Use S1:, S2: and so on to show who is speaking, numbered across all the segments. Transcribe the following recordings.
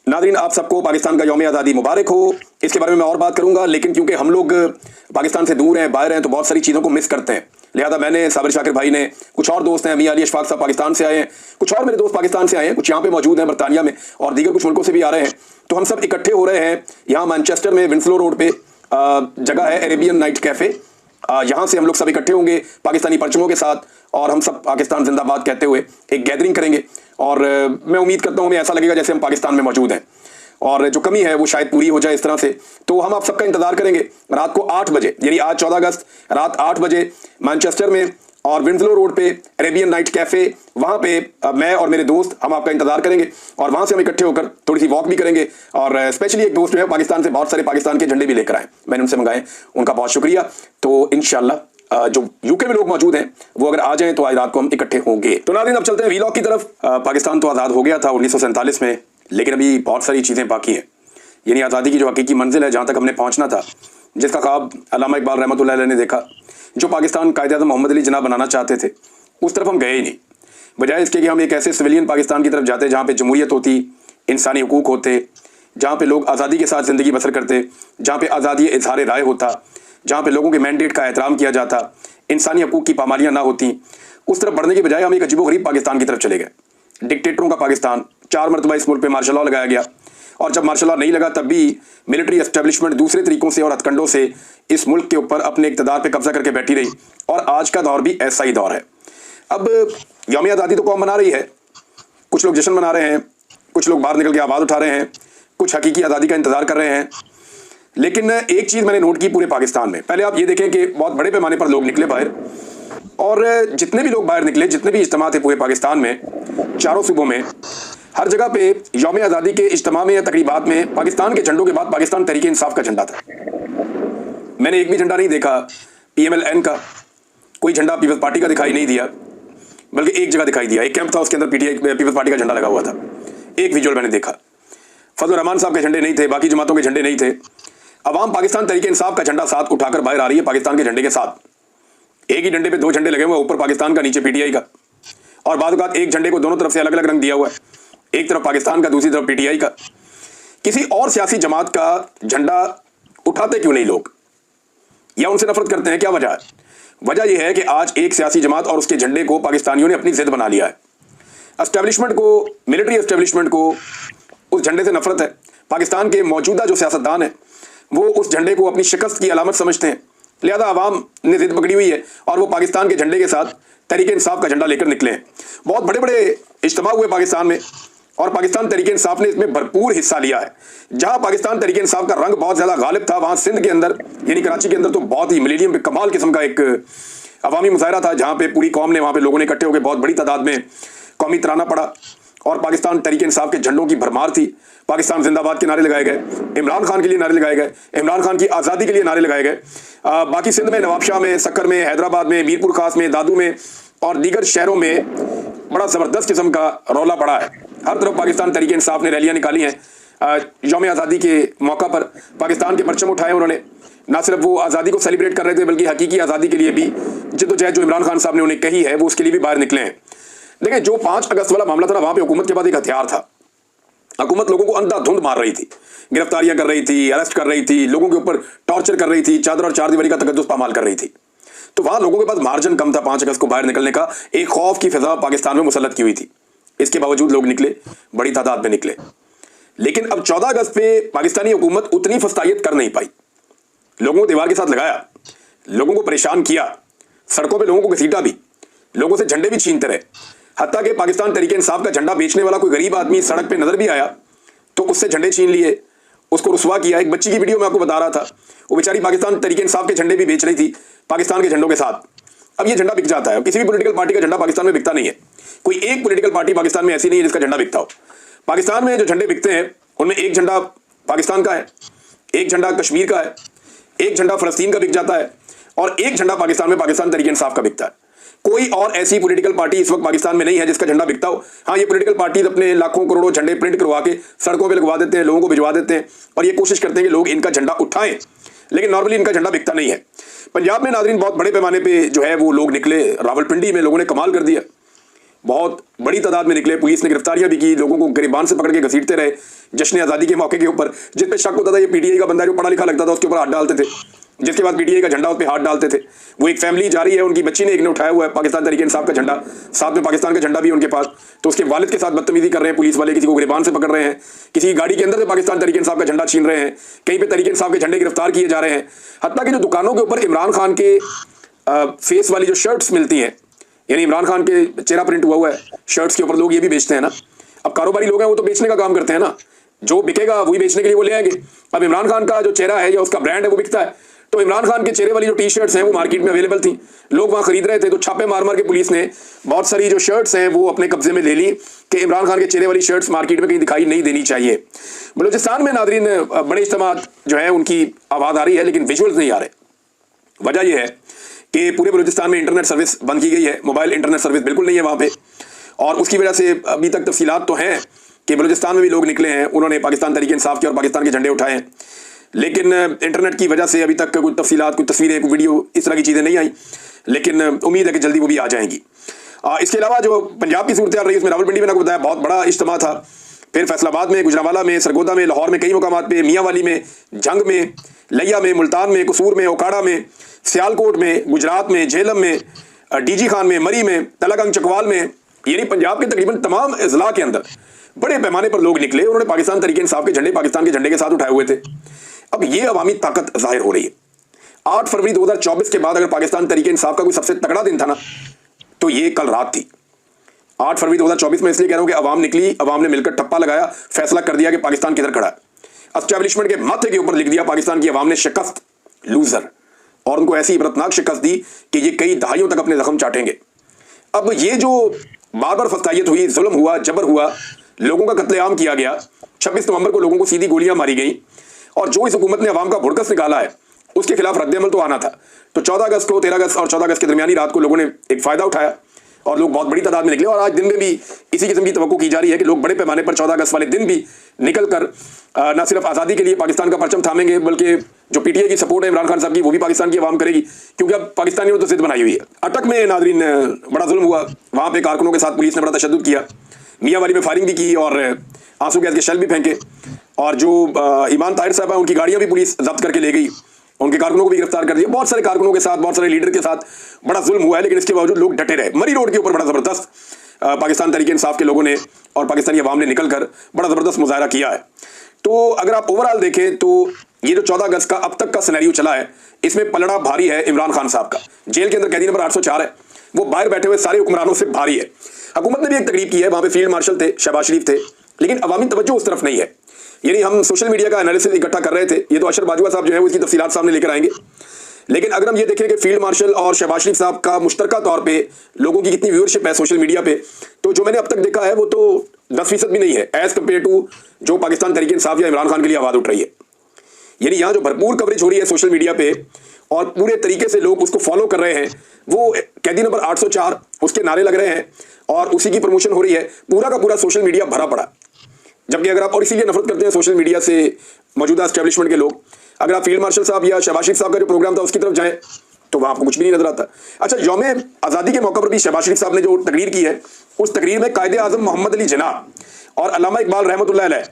S1: नाज़रीन, आप सबको पाकिस्तान का यौम आज़ादी मुबारक हो। इसके बारे में मैं और बात करूंगा, लेकिन क्योंकि हम लोग पाकिस्तान से दूर हैं, बाहर हैं, तो बहुत सारी चीज़ों को मिस करते हैं। लिहाजा मैंने, साबिर शाकिर भाई ने, कुछ और दोस्त हैं, मियां अली अशफाक साहब पाकिस्तान से आए हैं, कुछ और मेरे दोस्त पाकिस्तान से आए हैं, कुछ यहाँ पे मौजूद हैं बरतानिया में, और दीगर कुछ मुल्कों से भी आ रहे हैं। तो हम सब इकट्ठे हो रहे हैं यहाँ मैनचेस्टर में, विंसलो रोड पे जगह है अरेबियन नाइट कैफ़े। यहाँ से हम लोग सब इकट्ठे होंगे पाकिस्तानी परचमों के साथ, और हम सब पाकिस्तान जिंदाबाद कहते हुए एक गैदरिंग करेंगे। और मैं उम्मीद करता हूँ हमें ऐसा लगेगा जैसे हम पाकिस्तान में मौजूद हैं, और जो कमी है वो शायद पूरी हो जाए इस तरह से। तो हम आप सबका इंतजार करेंगे रात को 8 बजे, यानी आज 14 अगस्त रात 8 बजे मैनचेस्टर में और विंसलो रोड पे अरेबियन नाइट कैफ़े, वहाँ पे मैं और मेरे दोस्त हम आपका इंतजार करेंगे, और वहाँ से हम इकट्ठे होकर थोड़ी सी वॉक भी करेंगे। और स्पेशली एक दोस्त जो है पाकिस्तान से, बहुत सारे पाकिस्तान के झंडे भी लेकर आए, मैंने उनसे मंगाए, उनका बहुत शुक्रिया। तो इंशाल्लाह जो यूके में लोग मौजूद हैं वो अगर आ जाएं तो आज रात को हम इकट्ठे होंगे। तो नाज़रीन, अब चलते हैं वीलॉग की तरफ। पाकिस्तान तो आज़ाद हो गया था 1947 में, लेकिन अभी बहुत सारी चीज़ें बाकी हैं। यानी आज़ादी की जो हकीकी मंजिल है, जहाँ तक हमने पहुँचना था, जिसका ख्वाब अल्लामा इकबाल रहमतुल्लाह अलैह ने देखा, जो पाकिस्तान कायद-ए-आज़म मोहम्मद अली जिन्ना बनाना चाहते थे, उस तरफ हम गए ही नहीं। बजाय इसके कि हम एक ऐसे सिविलियन पाकिस्तान की तरफ जाते जहाँ पे जमहूरियत होती, इंसानी हुकूक होते, जहाँ पे लोग आज़ादी के साथ ज़िंदगी बसर करते, जहाँ पे आज़ादी इज़हार राय होता, जहाँ पे लोगों के मैंडेट का एहतराम किया जाता, इंसानी हकूक़ की पामालियाँ ना होती। उस तरफ बढ़ने के बजाय हम एक अजीबोगरीब पाकिस्तान की तरफ चले गए, डिक्टेटरों का पाकिस्तान। 4 मरतबा इस मुल्क पे मार्शल लॉ लगाया गया, और जब मार्शल लॉ नहीं लगा तब भी मिलिट्री एस्टेब्लिशमेंट दूसरे तरीकों से और हथकंडों से इस मुल्क के ऊपर अपने इक़्तिदार पे कब्जा करके बैठी रही, और आज का दौर भी ऐसा ही दौर है। अब यौम आज़ादी तो कौम मना रही है, कुछ लोग जश्न मना रहे हैं, कुछ लोग बाहर निकल के आवाज़ उठा रहे हैं, कुछ हकीकी आज़ादी का इंतज़ार कर रहे हैं। लेकिन एक चीज़ मैंने नोट की पूरे पाकिस्तान में, पहले आप ये देखें कि बहुत बड़े पैमाने पर लोग निकले बाहर, और जितने भी लोग बाहर निकले, जितने भी इज्तिमा थे पूरे पाकिस्तान में, चारों सूबों में, हर जगह पे यौम आज़ादी के इज्तिमा में या तकरीबात में पाकिस्तान के झंडों के बाद पाकिस्तान तहरीक इंसाफ का झंडा था। मैंने एक भी झंडा नहीं देखा PMLN का, कोई झंडा पीपल्स पार्टी का दिखाई नहीं दिया, बल्कि एक जगह दिखाई दिया, एक कैंप था, उसके अंदर पीपल्स पार्टी का झंडा लगा हुआ था। एक विजुअल मैंने देखा, फजल रहमान साहब के झंडे नहीं थे, बाकी जमातों के झंडे नहीं थे। अवाम पाकिस्तान तहरीक इंसाफ का झंडा साथ उठाकर बाहर आ रही है पाकिस्तान के झंडे के साथ। एक ही डंडे पे 2 झंडे लगे हुए, ऊपर पाकिस्तान का, नीचे PTI का, और बाद बात एक झंडे को दोनों तरफ से अलग अलग रंग दिया हुआ है, एक तरफ पाकिस्तान का, दूसरी तरफ PTI का। किसी और सियासी जमात का झंडा उठाते क्यों नहीं लोग, या उनसे नफरत करते हैं? क्या वजह है? वजह यह है कि आज एक सियासी जमात और उसके झंडे को पाकिस्तानियों ने अपनी जिद बना लिया है। एस्टेब्लिशमेंट को, मिलिट्री एस्टेब्लिशमेंट को उस झंडे से नफरत है। पाकिस्तान के मौजूदा जो सियासतदान है वो उस झंडे को अपनी शिकस्त की अलामत समझते हैं। लिहाजा आवाम ने जिद पकड़ी हुई है, और वो पाकिस्तान के झंडे के साथ तहरीक इंसाफ का झंडा लेकर निकले हैं। बहुत बड़े बड़े इज्तिमा हुए पाकिस्तान में, और पाकिस्तान तहरीक इंसाफ ने इसमें भरपूर हिस्सा लिया है। जहां पाकिस्तान तहरीक इंसाफ का रंग बहुत ज़्यादा गालिब था, वहां सिंध के अंदर, यानी कराची के अंदर, तो बहुत ही मिलीनियम पे कमाल किस्म का एक अवामी मुजाहरा था, जहाँ पे पूरी कौम ने, वहाँ पे लोगों ने इकट्ठे होकर बहुत बड़ी तादाद में कौमी तराना पड़ा, और पाकिस्तान तहरीक इंसाफ के झंडों की भरमार थी। पाकिस्तान जिंदाबाद के नारे लगाए गए, इमरान खान के लिए नारे लगाए गए, इमरान खान की आज़ादी के लिए नारे लगाए गए। बाकी सिंध में, नवाबशाह में, सक्कर में, हैदराबाद में, मीरपुर खास में, दादू में और दीगर शहरों में बड़ा ज़बरदस्त किस्म का रौला पड़ा है। हर तरफ पाकिस्तान तहरीक इंसाफ ने रैलियाँ निकाली हैं। यौम आज़ादी के मौका पर पाकिस्तान के परचम उठाए उन्होंने। ना सिर्फ वो आज़ादी को सेलिब्रेट कर रहे थे, बल्कि हकीकी आज़ादी के लिए भी जिद्दोजहद जो इमरान खान साहब ने उन्हें कही है, वो उसके लिए भी बाहर निकले हैं। देखिए, जो 5 अगस्त वाला मामला था ना, वहाँ पे हुकूमत के पास एक हथियार था। हुकूमत लोगों को अंधाधुंध मार रही थी, गिरफ्तारियां कर रही थी, अरेस्ट कर रही थी, लोगों के ऊपर टॉर्चर कर रही थी, चादर और चारदीवारी का तकद्दुस पामाल कर रही थी। तो वहां लोगों के पास मार्जिन कम था 5 अगस्त को बाहर निकलने का। एक खौफ की फिजा पाकिस्तान में मुसल्लत की हुई थी, इसके बावजूद लोग निकले, बड़ी तादाद में निकले। लेकिन अब 14 अगस्त पे पाकिस्तानी हुकूमत उतनी फस्तायत कर नहीं पाई। लोगों को दीवार के साथ लगाया, लोगों को परेशान किया, सड़कों पर लोगों को घसीटा भी, लोगों से झंडे भी छीनते रहे। हत्ता कि पाकिस्तान तहरीक इंसाफ का झंडा बेचने वाला कोई गरीब आदमी सड़क पे नजर भी आया तो उससे झंडे छीन लिए, उसको रुसवा किया। एक बच्ची की वीडियो मैं आपको बता रहा था, वो बेचारी पाकिस्तान तहरीक इंसाफ के झंडे भी बेच रही थी पाकिस्तान के झंडों के साथ। अब ये झंडा बिक जाता है, किसी भी पॉलिटिकल पार्टी का झंडा पाकिस्तान में बिकता नहीं है। कोई एक पॉलिटिकल पार्टी पाकिस्तान में ऐसी नहीं है जिसका झंडा बिकता हो। पाकिस्तान में जो झंडे बिकते हैं उनमें एक झंडा पाकिस्तान का है, एक झंडा कश्मीर का है, एक झंडा फलस्तीन का बिक जाता है, और एक झंडा पाकिस्तान में पाकिस्तान तहरीक इंसाफ का बिकता है। कोई और ऐसी पॉलिटिकल पार्टी इस वक्त पाकिस्तान में नहीं है जिसका झंडा बिकता हो। हाँ, ये पॉलिटिकल पार्टीज अपने लाखों करोड़ों झंडे प्रिंट करवा के सड़कों पे लगवा देते हैं, लोगों को भिजवा देते हैं, और ये कोशिश करते हैं कि लोग इनका झंडा उठाएं, लेकिन नॉर्मली इनका झंडा बिकता नहीं है। पंजाब में नाज़रीन बहुत बड़े पैमाने पे जो है वो लोग निकले, रावलपिंडी में लोगों ने कमाल कर दिया। बहुत बड़ी तादाद में निकले, पुलिस ने गिरफ्तारियां भी की, लोगों को गिरबान से पकड़ के घसीटते रहे जश्न आज़ादी के मौके के ऊपर। जिस पे शक होता था ये पीटीआई का बंदा है, जो पढ़ा लिखा लगता था, उसके ऊपर हाथ डालते थे, जिसके बाद पीटीआई का झंडा उस पर हाथ डालते थे। वो एक फैमिली जा रही है, उनकी बच्ची ने एक ने उठाया हुआ है पाकिस्तान तहरीक इंसाफ का झंडा, साथ में पाकिस्तान का झंडा भी उनके पास, तो उसके वालिद के साथ बदतमीजी कर रहे हैं पुलिस वाले, किसी को गिरबान से पकड़ रहे हैं, किसी की गाड़ी के अंदर से पाकिस्तान तहरीक इंसाफ का झंडा छीन रहे हैं, कहीं पे तहरीक इंसाफ के झंडे गिरफ्तार किए जा रहे हैं। हत्ता कि जो दुकानों के ऊपर इमरान खान के फेस वाली जो शर्ट्स मिलती हैं, यानी इमरान खान के चेहरा प्रिंट हुआ है शर्ट्स के ऊपर, लोग ये भी बेचते हैं ना। अब कारोबारी लोग हैं वो तो बेचने का काम करते हैं ना, जो बिकेगा वही बेचने के लिए वो ले आएंगे। अब इमरान खान का जो चेहरा है या उसका ब्रांड है वो बिकता है, तो इमरान खान के चेहरे वाली जो टी शर्ट्स हैं वो मार्केट में अवेलेबल थी, लोग वहां खरीद रहे थे, तो छापे मार मार के पुलिस ने बहुत सारी जो शर्ट्स हैं वो अपने कब्जे में ले ली कि इमरान खान के चेहरे वाली शर्ट्स मार्केट में कहीं दिखाई नहीं देनी चाहिए। बलूचिस्तान में नादरीन बड़े इज्तिमात जो है उनकी आवाज़ आ रही है, लेकिन विजुअल्स नहीं आ रहे। वजह यह है कि पूरे बलूचिस्तान में इंटरनेट सर्विस बंद की गई है, मोबाइल इंटरनेट सर्विस बिल्कुल नहीं है वहाँ पे, और उसकी वजह से अभी तक तफसीलात तो हैं कि बलूचिस्तान में भी लोग निकले हैं, उन्होंने पाकिस्तान तहरीक इंसाफ के और पाकिस्तान के झंडे उठाए हैं, लेकिन इंटरनेट की वजह से अभी तक कोई तफसीलात, कोई तस्वीरें, कोई वीडियो, इस तरह की चीज़ें नहीं आई, लेकिन उम्मीद है कि जल्दी वो भी आ जाएंगी। इसके अलावा जो पंजाब की सूरत रही उसमें रावलपिंडी में आपको बताया बहुत बड़ा इज्तिमा था, फिर फैसलाबाद में, गुजरांवाला में, सरगोदा में, लाहौर में, कई मुकामात पे, मियांवाली में, जंग में, लिया में, मुल्तान में, कसूर में, ओकाड़ा में, सियालकोट में, गुजरात में, झेलम में, डीजी खान में, मरी में, तलागंग चकवाल में, यानी पंजाब के तकरीबन तमाम अजला के अंदर बड़े पैमाने पर लोग निकले, उन्होंने पाकिस्तान तहरीक इंसाफ के झंडे पाकिस्तान के झंडे के साथ उठाए हुए थे। अब ये अवामी ताकत जाहिर हो रही है। 8 फरवरी 2024 के बाद अगर पाकिस्तान तहरीक इंसाफ का कोई सबसे तगड़ा दिन था ना, तो ये कल रात थी। 8 फरवरी 2024 में इसलिए कह रहा हूं कि अवाम निकली, अवाम ने मिलकर टप्पा लगाया, फैसला कर दिया कि पाकिस्तान किधर खड़ा है, एस्टैब्लिशमेंट के माथे के ऊपर लिख दिया पाकिस्तान की अवाम ने शिकस्त, लूजर, और उनको ऐसी इबरतनाक शिकस्त दी कि ये कई दहाइयों तक अपने जख्म चाटेंगे। अब ये जो बार बार फस्तायत हुई, जुल्म हुआ, जबर हुआ, लोगों का कत्लेआम किया गया, 26 नवंबर को लोगों को सीधी गोलियां मारी गई, और जो इस हुकूमत ने अवाम का भुड़कस निकाला है उसके खिलाफ रद्द-ए-अमल तो आना था। तो 14 अगस्त को, 13 अगस्त और 14 अगस्त के दरमियानी रात को लोगों ने एक फ़ायदा उठाया और लोग बहुत बड़ी तादाद में निकले, और आज दिन में भी इसी किस्म की तवक्को की जा रही है कि लोग बड़े पैमाने पर 14 अगस्त वाले दिन भी निकल कर न सिर्फ आज़ादी के लिए पाकिस्तान का परचम थामेंगे, बल्कि जो पीटीआई की सपोर्ट है इमरान खान साहब की, वो भी पाकिस्तान की अवाम करेगी, क्योंकि अब पाकिस्तानियों ने तो जिद बनाई हुई है। अटक में नादरीन बड़ा जुल्म हुआ, वहाँ पे कारकुनों के साथ पुलिस ने बड़ा तशद्दुद किया, मियांवाली में फायरिंग भी की और आंसू गैस के शेल भी फेंके, और जो ईमान ताहिर साहब है उनकी गाड़ियाँ भी पुलिस जब्त करके ले गई, उनके कारकुनों को भी गिरफ्तार कर दिया। बहुत सारे कारकुनों के साथ, बहुत सारे लीडर के साथ बड़ा जुल्म हुआ है, लेकिन इसके बावजूद लोग डटे रहे। मरी रोड के ऊपर बड़ा ज़बरदस्त पाकिस्तान तहरीक इंसाफ के लोगों ने और पाकिस्तानी अवाम ने निकलकर बड़ा ज़बरदस्त मुजाहरा किया है। तो अगर आप ओवरऑल देखें तो ये जो 14 अगस्त का अब तक का सिनेरियो चला है, इसमें पलड़ा भारी है इमरान खान साहब का। जेल के अंदर कैदी नंबर 804 है, वो बाहर बैठे हुए सारे हुक्मरानों से भारी है। हुकूमत ने भी एक तकरीब की है, वहाँ पे फील्ड मार्शल थे, शहबाज शरीफ थे, लेकिन अवामी तवज्जो उस तरफ नहीं है। यानी हम सोशल मीडिया का एनालिसिस इकट्ठा कर रहे थे, ये तो अशर बाजवा साहब जो है वो इसकी तफसीलात सामने लेकर आएंगे, लेकिन अगर हम ये देखें कि फील्ड मार्शल और शहबाज शरीफ साहब का मुश्तरका तौर पे लोगों की कितनी व्यूअरशिप है सोशल मीडिया पे, तो जो मैंने अब तक देखा है वो तो 10% भी नहीं है एज कम्पेयर टू जो पाकिस्तान तहरीक इंसाफ या इमरान खान के लिए आवाज़ उठ रही है। यानी यहाँ जो भरपूर कवरेज हो रही है सोशल मीडिया पे और पूरे तरीके से लोग उसको फॉलो कर रहे हैं, वो कैदी नंबर 804 उसके नारे लग रहे हैं और उसी की प्रमोशन हो रही है, पूरा का पूरा सोशल मीडिया भरा पड़ा। जबकि अगर आप, और इसीलिए नफरत करते हैं सोशल मीडिया से मौजूदा एस्टैब्लिशमेंट के लोग, अगर आप फील्ड मार्शल साहब या शहबाज शरीफ साहब का जो प्रोग्राम था उसकी तरफ जाएं तो वहाँ आपको कुछ भी नहीं नजर आता। अच्छा, यौम आज़ादी के मौके पर भी शहबाज शरीफ साहब ने जो तकरीर की है, उस तकरीर में कायदे आज़म मोहम्मद अली जिन्नाह और अल्लामा इकबाल रहमतुल्लाह अलैह,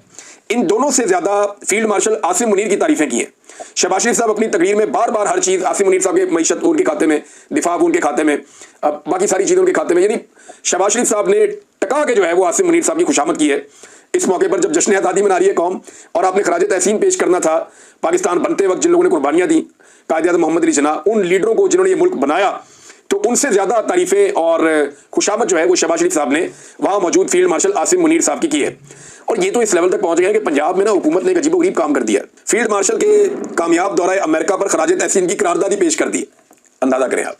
S1: इन दोनों से ज़्यादा फील्ड मार्शल आसिम मुनीर की तारीफ़ें की हैं। शहबाज शरीफ साहब अपनी तकरीर में बार बार हर चीज़ आसिम मुनीर साहब की मईशत उनके खाते में, दिफा उनके खाते में, बाकी सारी चीज़ें उनके खाते में, यानी शहबाज शरीफ साहब ने टका के जो है वो आसिम मुनीर साहब की खुशामद की है। इस मौके पर जब जश्न आज़ादी मना रही है कौम और आपने खराज तहसीन पेश करना था पाकिस्तान बनते वक्त जिन लोगों ने कुर्बानियाँ दी, कायदे आज़म मोहम्मद अली जिन्नाह, उन लीडरों को जिन्होंने ये मुल्क बनाया, तो उनसे ज़्यादा तारीफ़ें और खुशामद जो है वो शहबाज शरीफ साहब ने वहाँ मौजूद फील्ड मार्शल आसिम मुनीर साहब की है। और ये तो इस लेवल तक पहुँच गए कि पंजाब में ना हुकूमत ने एक अजीबोगरीब काम कर दिया। फील्ड मार्शल के कामयाब दौरे अमेरिका पर खराज तहसीन की करारदादी पेश कर दी। अंदाज़ा करें आप,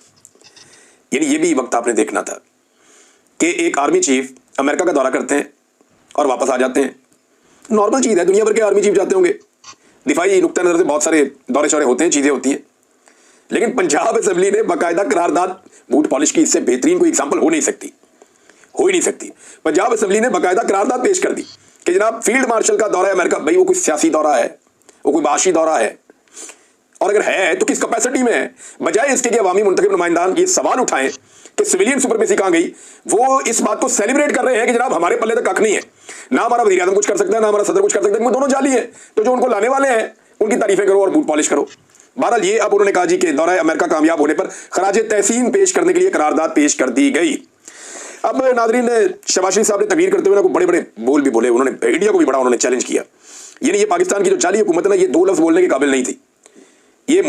S1: यानी ये भी वक्त आपने देखना था कि एक आर्मी चीफ अमेरिका का दौरा करते हैं और वापस आ जाते हैं। नॉर्मल चीज़ है, दुनिया भर के आर्मी चीफ जाते होंगे, दिफाई नुक्ता नज़र से बहुत सारे दौरे शौरे होते हैं, चीज़ें होती हैं, लेकिन पंजाब असेंबली ने बाकायदा करारदाद, बूट पॉलिश की इससे बेहतरीन कोई एग्जाम्पल हो ही नहीं सकती। पंजाब असेंबली ने बाकायदा करारदाद पेश कर दी कि जनाब फील्ड मार्शल का दौरा है अमेरिका, भाई वो कोई सियासी दौरा है, वो कोई बाशी दौरा है, और अगर है तो किस कैपेसिटी में है, बजाय इसके कि अवामी मुंतखब नुमाइंदान ये सवाल उठाएं कि सिविलियन सुपरमेसी कहां गई, वो इस बात को सेलिब्रेट कर रहे हैं कि जनाब हमारे पल्ले तक कख नहीं है, ना हमारा वज़ीर आज़म कुछ कर सकता है, ना हमारा सदर कुछ कर सकता है, वो दोनों जाली है। तो जो उनको लाने वाले हैं उनकी तारीफें करो और बूट पॉलिश करो। बहरहाल ये अब उन्होंने कहा जी कि दौरा अमेरिका कामयाब होने पर खराज तहसीन पेश करने के लिए करारदाद पेश कर दी गई। अब नाजरीन, शहबाज शरीफ साहब ने तकरीर करते हुए ना बड़े बड़े बोल भी बोले, उन्होंने इंडिया को भी बड़ा उन्होंने चैलेंज किया। यानी ये पाकिस्तान की जो जाली हुकूमत है ना, ये 2 लफ्ज बोलने के काबिल नहीं थी। ये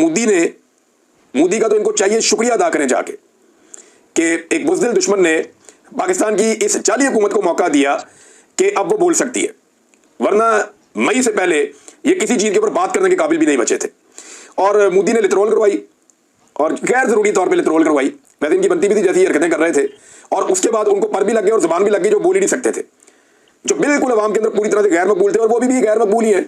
S1: मोदी का तो इनको चाहिए शुक्रिया अदा करें जाके कि एक बुज़दिल दुश्मन ने पाकिस्तान की इस जाली हुकूमत को मौका दिया कि अब वो बोल सकती है, वरना मई से पहले ये किसी चीज़ के ऊपर बात करने के काबिल भी नहीं बचे थे। और मोदी ने लितरोल करवाई और गैर जरूरी तौर पे लितरोल करवाई। वैसे इनकी बनती भी थी जैसी हरकतें कर रहे थे, और उसके बाद उनको पर भी लग गए और जुबान भी लग गई, जो बोल ही नहीं सकते थे, जो बिल्कुल अवाम के अंदर पूरी तरह से गैर मकबूल थे, और वो भी गैर मकबूल ही है।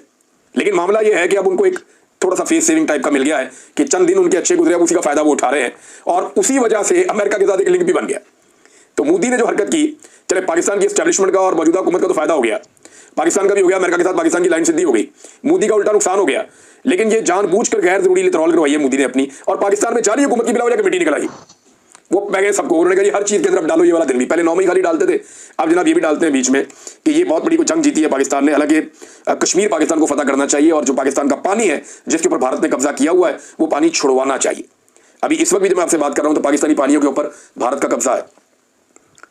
S1: लेकिन मामला ये है कि अब उनको एक थोड़ा सा फेस सेविंग टाइप का मिल गया है कि चंद दिन उनके अच्छे गुजरे, अब उसी का फायदा वो उठा रहे हैं, और उसी वजह से अमेरिका के साथ एक लिंक भी बन गया। तो मोदी ने जो हरकत की, चले पाकिस्तान की एस्टैब्लिशमेंट का और मौजूदा हुकूमत का तो फायदा हो गया, पाकिस्तान का भी हो गया, अमेरिका के साथ पाकिस्तान की लाइन सीधी हो गई, मोदी का उल्टा नुकसान हो गया। लेकिन ये जानबूझकर गैर जरूरी लितरॉल करवाई है मोदी ने अपनी, और पाकिस्तान में जाली हुकूमत की बिला वजह कमेटी निकल आई। वो पै गए सबको, उन्होंने कहा हर चीज़ के अंदर डालो ये वाला दिन भी। पहले 9 मई खाली डालते थे, अब जनाब ये भी डालते हैं बीच में कि ये बहुत बड़ी कोई जंग जीती है पाकिस्तान ने। हालांकि कश्मीर पाकिस्तान को फतह करना चाहिए, और जो पाकिस्तान का पानी है जिसके ऊपर भारत ने कब्जा किया हुआ है, वो पानी छुड़वाना चाहिए। अभी इस वक्त भी जब मैं आपसे बात कर रहा हूँ तो पाकिस्तानी पानियों के ऊपर भारत का कब्जा है,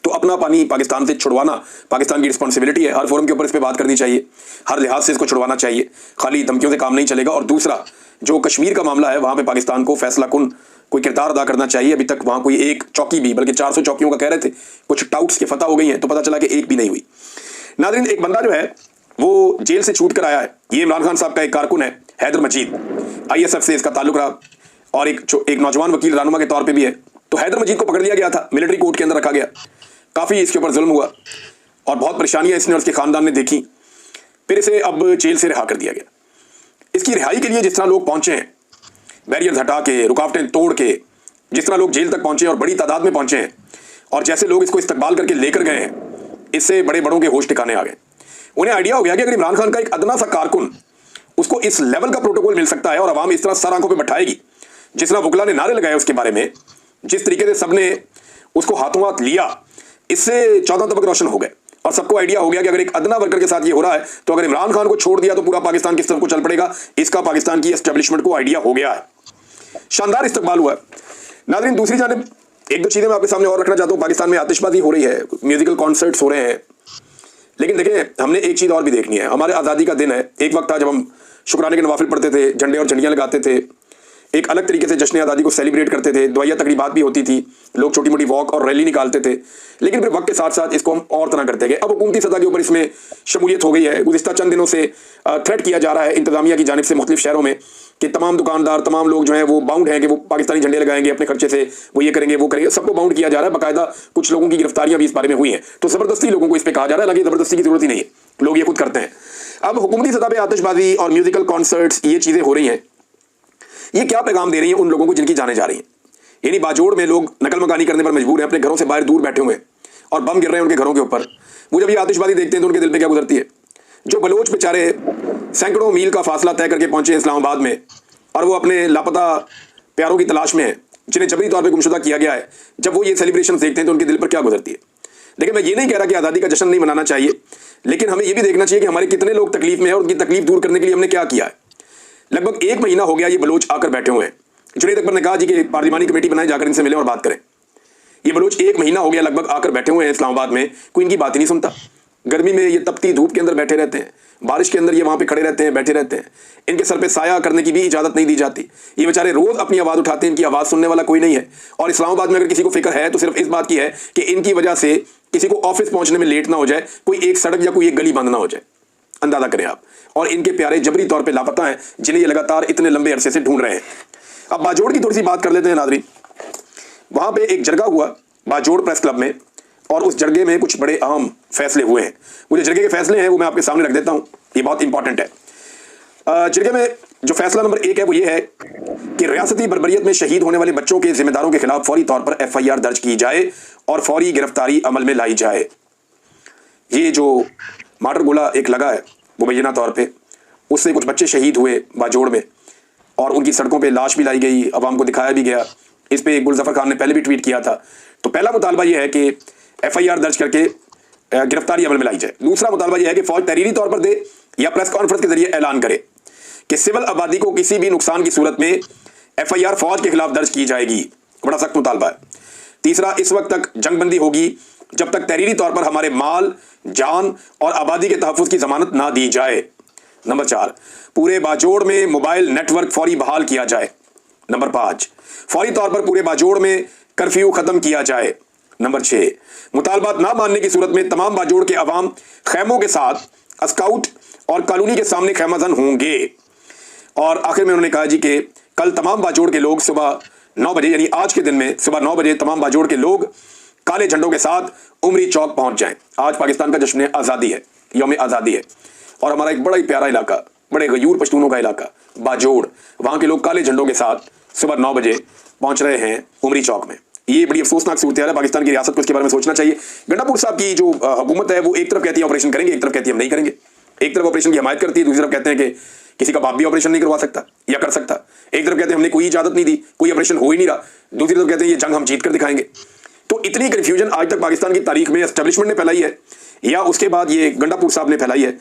S1: तो अपना पानी पाकिस्तान से छुड़वाना पाकिस्तान की रिस्पॉन्सिबिलिटी है। हर फोरम के ऊपर इस पर बात करनी चाहिए, हर लिहाज से इसको छुड़वाना चाहिए, खाली धमकियों से काम नहीं चलेगा। और दूसरा, जो कश्मीर का मामला है, वहाँ पे पाकिस्तान को फैसला कुन कोई किरदार अदा करना चाहिए। अभी तक वहाँ कोई एक चौकी भी, बल्कि 400 चौकियों का कह रहे थे, कुछ टाउट्स की फतह हो गई हैं, तो पता चला कि एक भी नहीं हुई। नाज़रीन, एक बंदा जो है वो जेल से छूट कर आया है। ये इमरान खान साहब का एक कारकुन है, हैदर मजीद, ISF से इसका ताल्लुक रहा, और एक नौजवान वकील रहनुमा के तौर पर भी है। तो हैदर मजीद को पकड़ लिया गया था, मिलिट्री कोर्ट के अंदर रखा गया, काफ़ी इसके ऊपर जुल्म हुआ और बहुत परेशानियां इसने और उसके ख़ानदान ने देखी। फिर इसे अब जेल से रिहा कर दिया गया। इसकी रिहाई के लिए जिस तरह लोग पहुंचे हैं, बैरियर्स हटा के, रुकावटें तोड़ के, जिस तरह लोग जेल तक पहुंचे और बड़ी तादाद में पहुंचे हैं, और जैसे लोग इसको इस्तकबाल करके लेकर गए हैं, इससे बड़े बड़ों के होश ठिकाने आ गए। उन्हें आइडिया हो गया कि अगर इमरान खान का एक अदना सा कारकुन, उसको इस लेवल का प्रोटोकॉल मिल सकता है और आवाम इस तरह सर आंखों पर बैठाएगी, जिस तरह वकला ने नारे लगाए उसके बारे में, जिस तरीके से सबने उसको हाथों हाथ लिया, इससे 14 तबक रोशन हो गए। और सबको आइडिया हो गया कि अगर एक अदना वर्कर के साथ ये हो रहा है, तो अगर इमरान खान को छोड़ दिया तो पूरा पाकिस्तान किस तरफ को चल पड़ेगा। इसका पाकिस्तान की एस्टेब्लिशमेंट को आइडिया हो गया है। शानदार इस्तकबाल हुआ है। नाज़रीन, दूसरी जानिब एक दो चीज़ें मैं आपके सामने और रखना चाहता हूँ। पाकिस्तान में आतिशबाजी हो रही है, म्यूजिकल कॉन्सर्ट्स हो रहे हैं, लेकिन देखिए हमने एक चीज़ और भी देखनी है। हमारे आज़ादी का दिन है, एक वक्त था जब हम शुक्राने के नवाफिल पढ़ते थे, झंडे और झंडियाँ लगाते थे, एक अलग तरीके से जश्न आज़ादी को सेलिब्रेट करते थे, दुआया तकरीबात भी होती थी, लोग छोटी मोटी वॉक और रैली निकालते थे। लेकिन फिर वक्त के साथ साथ इसको हम और तरह करते गए। अब हुकूमती सतह के ऊपर इसमें शमूलियत हो गई है। गुज़िश्ता चंद दिनों से थ्रेट किया जा रहा है इंतजामिया की जानिब से मुख्तलिफ शहरों में कि तमाम दुकानदार, तमाम लोग जो हैं वो बाउंड हैं कि वो पाकिस्तानी झंडे लगाएंगे अपने खर्चे से, वो ये करेंगे वो करेंगे, सबको बाउंड किया जा रहा है। बाकायदा कुछ लोगों की गिरफ्तारियां भी इस बारे में हुई हैं। तो ज़बरदस्ती लोगों को इस पर कहा जा रहा है, हालांकि ज़बरदस्ती की जरूरत ही नहीं है, लोग ये खुद करते हैं। अब हुकूमती सतह पर आतिशबाजी और म्यूजिकल कॉन्सर्ट्स, ये चीज़ें हो रही हैं, ये क्या पैगाम दे रही है उन लोगों को जिनकी जाने जा रही हैं। यानी बाजोड़ में लोग नकल मकानी करने पर मजबूर हैं, अपने घरों से बाहर दूर बैठे हुए हैं और बम गिर रहे हैं उनके घरों के ऊपर। वो जब ये आतिशबाजी देखते हैं तो उनके दिल पे क्या गुजरती है। जो बलोच बेचारे सैकड़ों मील का फासला तय करके पहुंचे इस्लामाबाद में, और वो अपने लापता प्यारों की तलाश में हैं, जिन्हें जबरी तौर पर गुमशुदा किया गया है, जब वो ये सेलिब्रेशन देखते हैं तो उनके दिल पर क्या गुजरती है। देखिए, मैं ये नहीं कह रहा कि आज़ादी का जश्न नहीं मनाना चाहिए, लेकिन हमें ये भी देखना चाहिए कि हमारे कितने लोग तकलीफ में हैं और उनकी तकलीफ दूर करने के लिए हमने क्या किया है। लगभग 1 महीना हो गया ये बलोच आकर बैठे हुए हैं। जुनैद अकबर ने कहा जी कि पार्लिमानी कमेटी बनाए, जाकर इनसे मिलें और बात करें। ये बलोच 1 महीना हो गया लगभग आकर बैठे हुए हैं इस्लामाबाद में, कोई इनकी बात ही नहीं सुनता। गर्मी में ये तपती धूप के अंदर बैठे रहते हैं, बारिश के अंदर ये वहाँ पे खड़े रहते हैं, बैठे रहते हैं। इनके सर पे साया करने की भी इजाज़त नहीं दी जाती। ये बेचारे रोज़ अपनी आवाज़ उठाते हैं, इनकी आवाज़ सुनने वाला कोई नहीं है। और इस्लामाबाद में अगर किसी को फिक्र है तो सिर्फ इस बात की है कि इनकी वजह से किसी को ऑफिस पहुँचने में लेट ना हो जाए, कोई एक सड़क या कोई एक गली बंद ना हो जाए। अंदाजा करें आप। और इनके प्यारे जबरी तौर पे लापता हैं, जिन्हें ये लगातार इतने लंबे अरसे से ढूंढ रहे हैं। अब बाजोड़ की थोड़ी सी बात कर लेते हैं नाज़रीन। वहाँ पे एक जरगा हुआ बाजोड़ प्रेस क्लब में, और उस जरगे में कुछ बड़े अहम फैसले हुए हैं। वो जो जरगे के फैसले हैं वो मैं आपके सामने रख देता हूँ, ये बहुत इंपॉर्टेंट है। जरगे में जो फैसला नंबर 1 है वो ये है कि रियासती बर्बरियत में शहीद होने वाले बच्चों के जिम्मेदारों के खिलाफ फौरी तौर पर FIR दर्ज की जाए और फौरी गिरफ्तारी अमल में लाई जाए। ये जो मार्टर गोला एक लगा है मुबैना तौर पे, उससे कुछ बच्चे शहीद हुए बाजोड़ में, और उनकी सड़कों पे लाश भी लाई गई, अवाम को दिखाया भी गया। इस पे गुलजफर खान ने पहले भी ट्वीट किया था। तो पहला मुतालबा यह है कि एफआईआर दर्ज करके गिरफ्तारी अमल में लाई जाए। दूसरा मुतालबा यह है कि फौज तहरीरी तौर पर दे या प्रेस कॉन्फ्रेंस के जरिए ऐलान करे कि सिविल आबादी को किसी भी नुकसान की सूरत में एफआईआर फौज के खिलाफ दर्ज की जाएगी। बड़ा सख्त मुतालबा है। तीसरा, इस वक्त तक जंगबंदी होगी जब तक तहरीरी तौर पर हमारे माल, जान और आबादी के तहफ़्फ़ुज़ की जमानत ना दी जाए। नंबर 4, पूरे बाजोड़ में मोबाइल नेटवर्क फौरी बहाल किया जाए। नंबर 5, फौरी तौर पर पूरे बाजोड़ में कर्फ्यू खत्म किया जाए। नंबर 6, मुतालबात ना मानने की सूरत में तमाम बाजोड़ के अवाम खैमों के साथ स्काउट और कॉलोनी के सामने खैमाजन होंगे। और आखिर में उन्होंने कहा जी कि कल तमाम बाजोड़ के लोग सुबह 9 बजे, यानी आज के दिन में सुबह 9 बजे तमाम बाजोड़ के लोग काले झंडों के साथ उमरी चौक पहुंच जाएं। आज पाकिस्तान का जश्न आज़ादी है, यौम आज़ादी है, और हमारा एक बड़ा ही प्यारा इलाका, बड़े गयूर पश्तूनों का इलाका बाजोड़, वहां के लोग काले झंडों के साथ सुबह 9 बजे पहुंच रहे हैं उमरी चौक में। ये बड़ी अफसोसनाक सूरत है पाकिस्तान की रियासत को, इसके बारे में सोचना चाहिए। गंडापुर साहब की जो हुकूमत है वो एक तरफ कहती है ऑपरेशन करेंगे, एक तरफ कहती है हम नहीं करेंगे। एक तरफ ऑपरेशन की हमायत करती है, दूसरी तरफ कहते हैं कि किसी का बाप भी ऑपरेशन नहीं करवा सकता या कर सकता। एक तरफ कहते हैं हमने कोई इजाजत नहीं दी, कोई ऑपरेशन हो ही नहीं रहा, दूसरी तरफ कहते हैं ये जंग हम जीत कर दिखाएंगे। तो इतनी कंफ्यूजन आज तक पाकिस्तान की तारीख में एस्टेब्लिशमेंट ने फैलाई है या उसके बाद ये गंडापुर साहब ने फैलाई है।